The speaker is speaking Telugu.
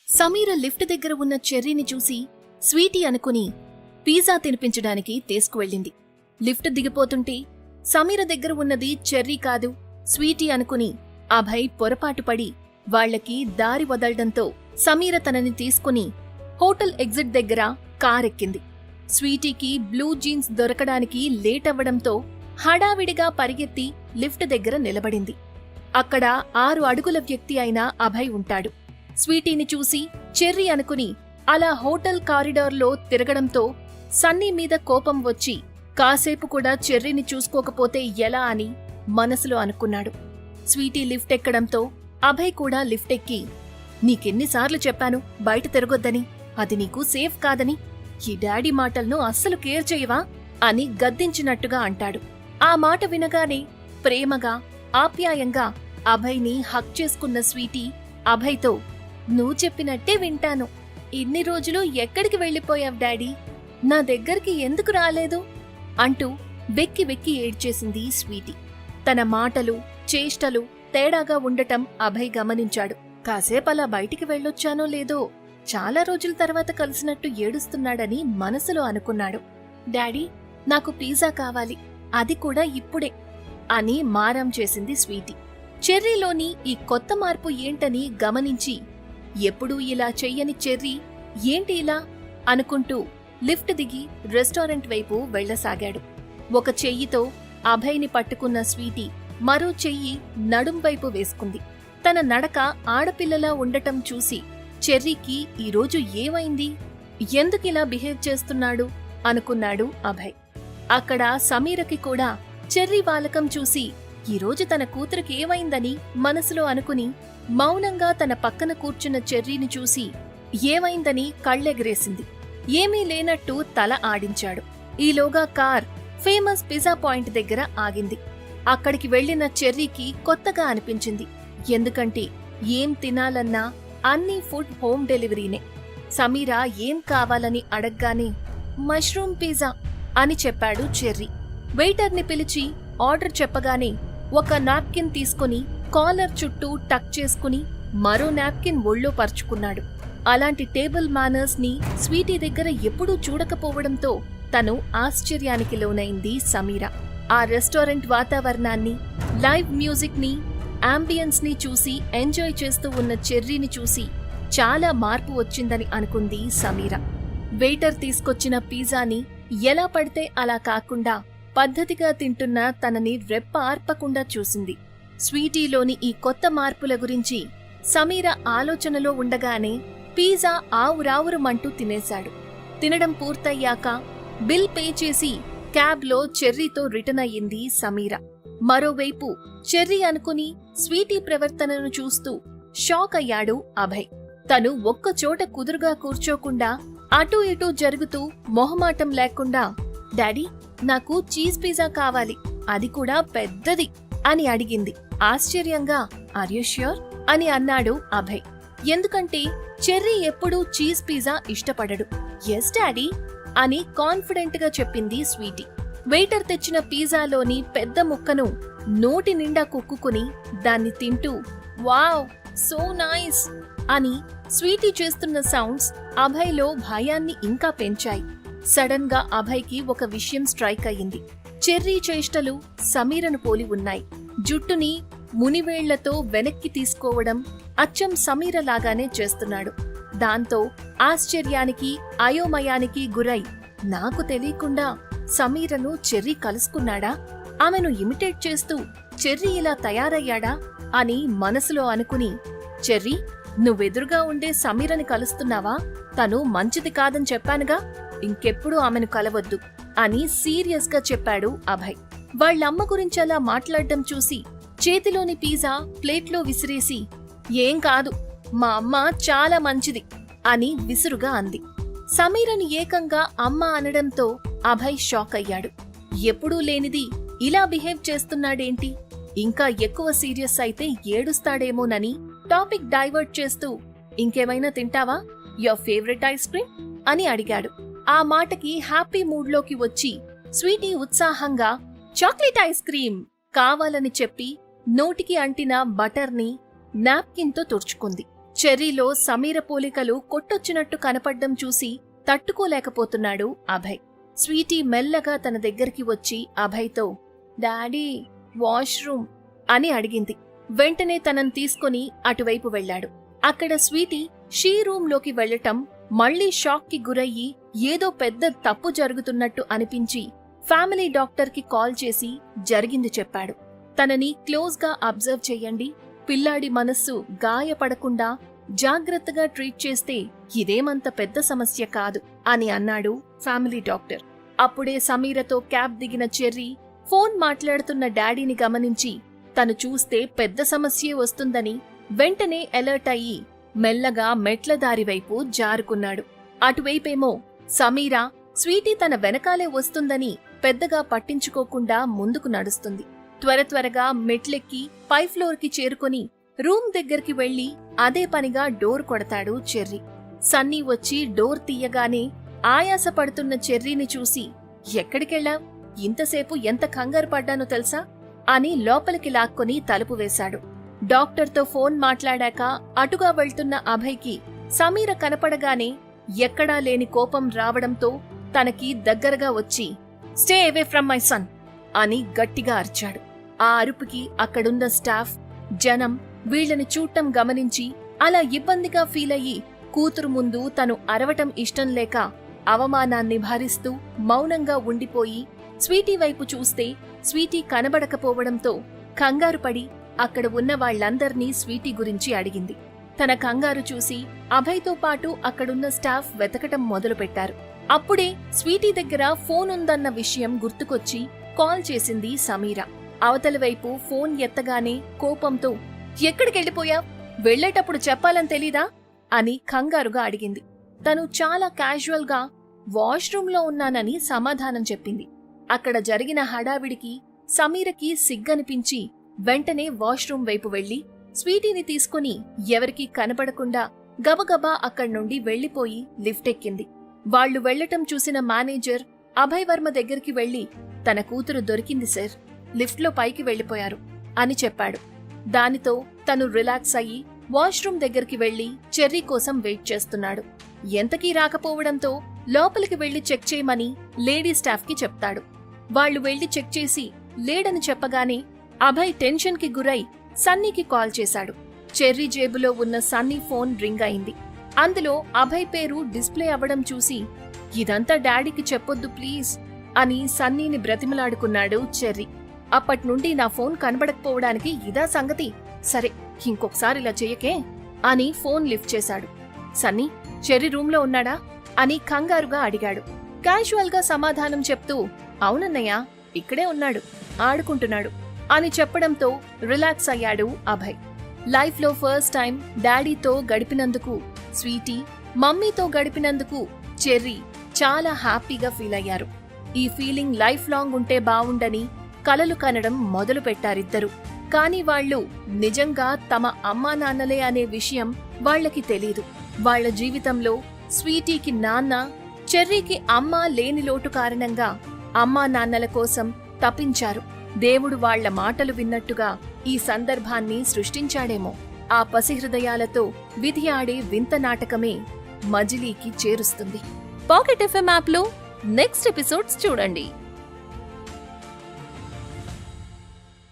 సమీర లిఫ్ట్ దగ్గర ఉన్న చెర్రీని చూసి స్వీటీ అనుకుని పిజ్జా తినిపించడానికి తీసుకువెళ్ళింది. లిఫ్ట్ దిగిపోతుంటే సమీర దగ్గర ఉన్నది చెర్రీ కాదు స్వీటీ అనుకుని అభయ్ పొరపాటుపడి వాళ్లకి దారి వదలడంతో సమీర తనని తీసుకుని హోటల్ ఎగ్జిట్ దగ్గర కారెక్కింది. స్వీటీకి బ్లూ జీన్స్ దొరకడానికి లేట్ అవ్వడంతో హడావిడిగా పరిగెత్తి లిఫ్ట్ దగ్గర నిలబడింది. అక్కడ 6 అడుగుల వ్యక్తి అయిన అభయ్ ఉంటాడు. స్వీటీని చూసి చెర్రీ అనుకుని అలా హోటల్ కారిడార్లో తిరగడంతో సన్నీ మీద కోపం వచ్చి కాసేపు కూడా చెర్రీని చూసుకోకపోతే ఎలా అని మనసులో అనుకున్నాడు. స్వీటీ లిఫ్ట్ ఎక్కడంతో అభయ్ కూడా లిఫ్ట్ ఎక్కి, నీకెన్నిసార్లు చెప్పాను బయట తిరగొద్దని, అది నీకు సేఫ్ కాదని, ఈ డాడీ మాటలను అస్సలు కేర్ చేయవా అని గద్దించినట్టుగా అంటాడు. ఆ మాట వినగానే ప్రేమగా ఆప్యాయంగా అభయ్ని హక్ చేసుకున్న స్వీటీ అభయ్తో, నువ్వు చెప్పినట్టే వింటాను. ఇన్ని రోజులు ఎక్కడికి వెళ్ళిపోయావ్ డాడీ, నా దగ్గరికి ఎందుకు రాలేదు అంటూ వెక్కి వెక్కి ఏడ్చేసింది స్వీటీ. తన మాటలు చేష్టలు తేడాగా ఉండటం అభయ్ గమనించాడు. కాసేపలా బయటికి వెళ్ళొచ్చానో లేదో చాలా రోజుల తర్వాత కలిసినట్టు ఏడుస్తున్నాడని మనసులో అనుకున్నాడు. డాడీ, నాకు పిజ్జా కావాలి, అది కూడా ఇప్పుడే అని మారం చేసింది స్వీటీ. చెర్రీలోని ఈ కొత్త మార్పు ఏంటని గమనించి ఎప్పుడూ ఇలా చెయ్యని చెర్రీ ఏంటి ఇలా అనుకుంటూ లిఫ్ట్ దిగి రెస్టారెంట్ వైపు వెళ్లసాగాడు. ఒక చెయ్యితో అభయ్ని పట్టుకున్న స్వీటీ మరో చెయ్యి నడుం వైపు వేసుకుంది. తన నడక ఆడపిల్లలా ఉండటం చూసి చెర్రీకి ఈరోజు ఏమైంది, ఎందుకిలా బిహేవ్ చేస్తున్నాడు అనుకున్నాడు అభయ్. అక్కడ సమీరకి కూడా చెర్రీ వాలకం చూసి ఈరోజు తన కూతురికి ఏమైందని మనసులో అనుకుని మౌనంగా తన పక్కన కూర్చున్న చెర్రీని చూసి ఏమైందని కళ్ళెగరేసింది. ఏమీ లేనట్టు తల ఆడించాడు. ఈలోగా కార్ ఫేమస్ పిజ్జా పాయింట్ దగ్గర ఆగింది. అక్కడికి వెళ్లిన చెర్రీకి కొత్తగా అనిపించింది. ఎందుకంటే ఏం తినాలన్నా అన్ని ఫుడ్ హోమ్ డెలివరీనే. సమీరా ఏం కావాలని అడగ్గానే మష్రూమ్ పిజ్జా అని చెప్పాడు చెర్రీ. వెయిటర్ని పిలిచి ఆర్డర్ చెప్పగానే ఒక నాప్కిన్ తీసుకుని కాలర్ చుట్టూ టక్ చేసుకుని మరో నాప్కిన్ ఒళ్ళో పరుచుకున్నాడు. అలాంటి టేబుల్ మేనర్స్ ని స్వీటీ దగ్గర ఎప్పుడూ చూడకపోవడంతో తను ఆశ్చర్యానికి లోనైంది సమీర. ఆ రెస్టారెంట్ వాతావరణాన్ని, లైవ్ మ్యూజిక్ ని, అంబియన్స్ ని చూసి ఎంజాయ్ చేస్తూ ఉన్న చెర్రీని చూసి చాలా మార్పు వచ్చిందని అనుకుంది సమీర. వెయిటర్ తీసుకొచ్చిన పిజ్జాని ఎలా పడితే అలా కాకుండా పద్ధతిగా తింటున్న తనని రెప్ప ఆర్పకుండా చూసింది. స్వీటీలోని ఈ కొత్త మార్పుల గురించి సమీర ఆలోచనలో ఉండగానే పిజ్జా ఆవురావురమంటూ తినేశాడు. తినడం పూర్తయ్యాక బిల్ పే చేసి క్యాబ్లో చెర్రీతో రిటర్న్ అయ్యింది సమీర. మరోవైపు చెర్రీ అనుకుని స్వీటీ ప్రవర్తనను చూస్తూ షాక్ అయ్యాడు అభయ్. తను ఒక్కచోట కుదురుగా కూర్చోకుండా అటూ ఇటూ జరుగుతూ మొహమాటం లేకుండా, డాడీ, నాకు చీజ్ పిజ్జా కావాలి, అది కూడా పెద్దది అని అడిగింది. ఆశ్చర్యంగా, ఆర్ యు ష్యూర్ అని అన్నాడు అభయ్. ఎందుకంటే చెర్రీ ఎప్పుడూ చీజ్ పిజ్జా ఇష్టపడడు. ఎస్ డాడీ అని కాన్ఫిడెంట్ గా చెప్పింది స్వీటీ. వెయిటర్ తెచ్చిన పిజ్జాలోని పెద్ద ముక్కను నోటి నిండా కుక్కుకుని దాన్ని తింటూ, వావ్ సో నైస్ అని స్వీటీ చేస్తున్న సౌండ్స్ అభయ్లో భయాన్ని ఇంకా పెంచాయి. సడన్ గా అభయ్కి ఒక విషయం స్ట్రైక్ అయ్యింది. చెర్రీ చేష్టలు సమీరను పోలి ఉన్నాయి. జుట్టుని మునివేళ్లతో వెనక్కి తీసుకోవడం అచ్చం సమీరలాగానే చేస్తున్నాడు. దాంతో ఆశ్చర్యానికి అయోమయానికి గురై, నాకు తెలియకుండా సమీరను చెర్రీ కలుసుకున్నాడా, ఆమెను ఇమిటేట్ చేస్తూ చెర్రీ ఇలా తయారయ్యాడా అని మనసులో అనుకుని, చెర్రీ, నువ్వెదురుగా ఉండే సమీరని కలుస్తున్నావా, తను మంచిది కాదని చెప్పానుగా, ఇంకెప్పుడు ఆమెను కలవద్దు అని సీరియస్ గా చెప్పాడు అభయ్. వాళ్ళమ్మ గురించలా మాట్లాడడం చూసి చేతిలోని పిజ్జా ప్లేట్లో విసిరేసి, ఏం కాదు, మా అమ్మ చాలా మంచిది అని విసురుగా అంది. సమీరని ఏకంగా అమ్మ అనడంతో అభయ్ షాక్ అయ్యాడు. ఎప్పుడూ లేనిది ఇలా బిహేవ్ చేస్తున్నాడేంటి, ఇంకా ఎక్కువ సీరియస్ అయితే ఏడుస్తాడేమోనని టాపిక్ డైవర్ట్ చేస్తూ, ఇంకేమైనా తింటావా, యువర్ ఫేవరెట్ ఐస్ క్రీమ్ అని అడిగాడు. ఆ మాటకి హ్యాపీ మూడ్లోకి వచ్చి స్వీటీ ఉత్సాహంగా చాక్లెట్ ఐస్ క్రీమ్ కావాలని చెప్పి నోటికి అంటిన బటర్ని నాప్కిన్తో తుడుచుకుంది. చెర్రీలో సమీర పోలికలు కొట్టొచ్చినట్టు కనపడ్డం చూసి తట్టుకోలేకపోతున్నాడు అభయ్. స్వీటీ మెల్లగా తన దగ్గరికి వచ్చి అభయ్తో డాడీ వాష్రూమ్ అని అడిగింది. వెంటనే తనని తీసుకుని అటువైపు వెళ్లాడు. అక్కడ స్వీటీ షీ రూంలోకి వెళ్లటం మళ్లీ షాక్ కి గురయ్యి ఏదో పెద్ద తప్పు జరుగుతున్నట్టు అనిపించి ఫ్యామిలీ డాక్టర్కి కాల్ చేసి జరిగింది చెప్పాడు. తనని క్లోజ్గా అబ్జర్వ్ చెయ్యండి, పిల్లాడి మనస్సు గాయపడకుండా జాగ్రత్తగా ట్రీట్ చేస్తే ఇదేమంత పెద్ద సమస్య కాదు అని అన్నాడు ఫ్యామిలీ డాక్టర్. అప్పుడే సమీరతో క్యాబ్ దిగిన చెర్రీ ఫోన్ మాట్లాడుతున్న డాడీని గమనించి తను చూస్తే పెద్ద సమస్యే వస్తుందని వెంటనే అలర్ట్ అయ్యి మెల్లగా మెట్ల దారివైపు జారుకున్నాడు. అటువైపేమో సమీర స్వీటీ తన వెనకాలే వస్తుందని పెద్దగా పట్టించుకోకుండా ముందుకు నడుస్తుంది. త్వరగా మెట్లెక్కి పై ఫ్లోర్కి చేరుకుని రూమ్ దగ్గరికి వెళ్లి అదే పనిగా డోర్ కొడతాడు చెర్రీ. సన్నీ వచ్చి డోర్ తీయగానే ఆయాసపడుతున్న చెర్రీని చూసి ఎక్కడికెళ్ళావ్, ఇంతసేపు ఎంత కంగారు పడ్డానో తెలుసా అని లోపలికి లాక్కొని తలుపు వేశాడు. డాక్టర్తో ఫోన్ మాట్లాడాక అటుగా వెళ్తున్న అభయ్కి సమీర కనపడగానే ఎక్కడా లేని కోపం రావడంతో తనకి దగ్గరగా వచ్చి stay away from my son అని గట్టిగా అరిచాడు. ఆ అరుపుకి అక్కడున్న స్టాఫ్, జనం వీళ్లని చూడటం గమనించి అలా ఇబ్బందిగా ఫీలయ్యి కూతురు ముందు తను అరవటం ఇష్టం లేక అవమానాన్ని భరిస్తూ మౌనంగా ఉండిపోయి స్వీటీ వైపు చూస్తే స్వీటీ కనబడకపోవడంతో కంగారుపడి అక్కడ ఉన్న వాళ్లందర్నీ స్వీటీ గురించి అడిగింది. తన కంగారు చూసి అభయ్తో పాటు అక్కడున్న స్టాఫ్ వెతకటం మొదలుపెట్టారు. అప్పుడే స్వీటీ దగ్గర ఫోన్ ఉందన్న విషయం గుర్తుకొచ్చి కాల్ చేసింది సమీర. అవతల వైపు ఫోన్ ఎత్తగానే కోపంతో ఎక్కడికెళ్ళిపోయావ్, వెళ్లేటప్పుడు చెప్పాలని తెలీదా అని కంగారుగా అడిగింది. తను చాలా క్యాజువల్గా వాష్రూంలో ఉన్నానని సమాధానం చెప్పింది. అక్కడ జరిగిన హడావిడికి సమీరకి సిగ్గనిపించి వెంటనే వాష్రూం వైపు వెళ్లి స్వీటీని తీసుకుని ఎవరికీ కనపడకుండా గబగబా అక్కడ్నుండి వెళ్లిపోయి లిఫ్ట్ ఎక్కింది. వాళ్లు వెళ్లటం చూసిన మేనేజర్ అభయ్ వర్మ దగ్గరికి వెళ్లి తన కూతురు దొరికింది సార్, లిఫ్ట్లో పైకి వెళ్లిపోయారు అని చెప్పాడు. దానితో తను రిలాక్స్ అయ్యి వాష్రూం దగ్గరికి వెళ్లి చెర్రీ కోసం వెయిట్ చేస్తున్నాడు. ఎంతకీ రాకపోవడంతో లోపలికి వెళ్లి చెక్ చేయమని లేడీ స్టాఫ్ కి చెప్తాడు. వాళ్లు వెళ్లి చెక్ చేసి లేడని చెప్పగానే అభయ్ టెన్షన్ కి గురై సన్నీకి కాల్ చేశాడు. చెర్రీ జేబులో ఉన్న సన్నీ ఫోన్ రింగ్ అయింది. అందులో అభయ్ పేరు డిస్ప్లే అవ్వడం చూసి ఇదంతా డాడీకి చెప్పొద్దు ప్లీజ్ అని సన్నీని బ్రతిమలాడుకున్నాడు చెర్రీ. అప్పట్నుండి నా ఫోన్ కనబడకపోవడానికి ఇదా సంగతి, సరే ఇంకొకసారి ఇలా చెయ్యకే అని ఫోన్ లిఫ్ట్ చేశాడు. సన్నీ చెర్రీ రూంలో ఉన్నాడా అని కంగారుగా అడిగాడు. క్యాజువల్ గా సమాధానం చెప్తూ అవునన్నయ్య ఇక్కడే ఉన్నాడు, ఆడుకుంటున్నాడు అని చెప్పడంతో రిలాక్స్ అయ్యాడు అభయ్. లైఫ్ లో ఫస్ట్ టైం డాడీతో గడిపినందుకు స్వీటీ, మమ్మీతో గడిపినందుకు చెర్రీ చాలా హ్యాపీగా ఫీల్ అయ్యారు. ఈ ఫీలింగ్ లైఫ్ లాంగ్ ఉంటే బావుండని కలలు కనడం మొదలు పెట్టారిద్దరు. కాని వాళ్లు నిజంగా తమ అమ్మా నాన్నలే అనే విషయం వాళ్లకి తెలీదు. వాళ్ల జీవితంలో స్వీటీకి నాన్న, చెర్రీకి అమ్మ లేని లోటు కారణంగా అమ్మా నాన్నల కోసం తపించారు. దేవుడు వాళ్ల మాటలు విన్నట్టుగా ఈ సందర్భాన్ని సృష్టించాడేమో. ఆ పసిహృదయాలతో విధి ఆడే వింత నాటకమే మజిలీకి చేరుస్తుంది. పాకెట్ ఎఫ్ఎం యాప్లో నెక్స్ట్ ఎపిసోడ్స్ చూడండి.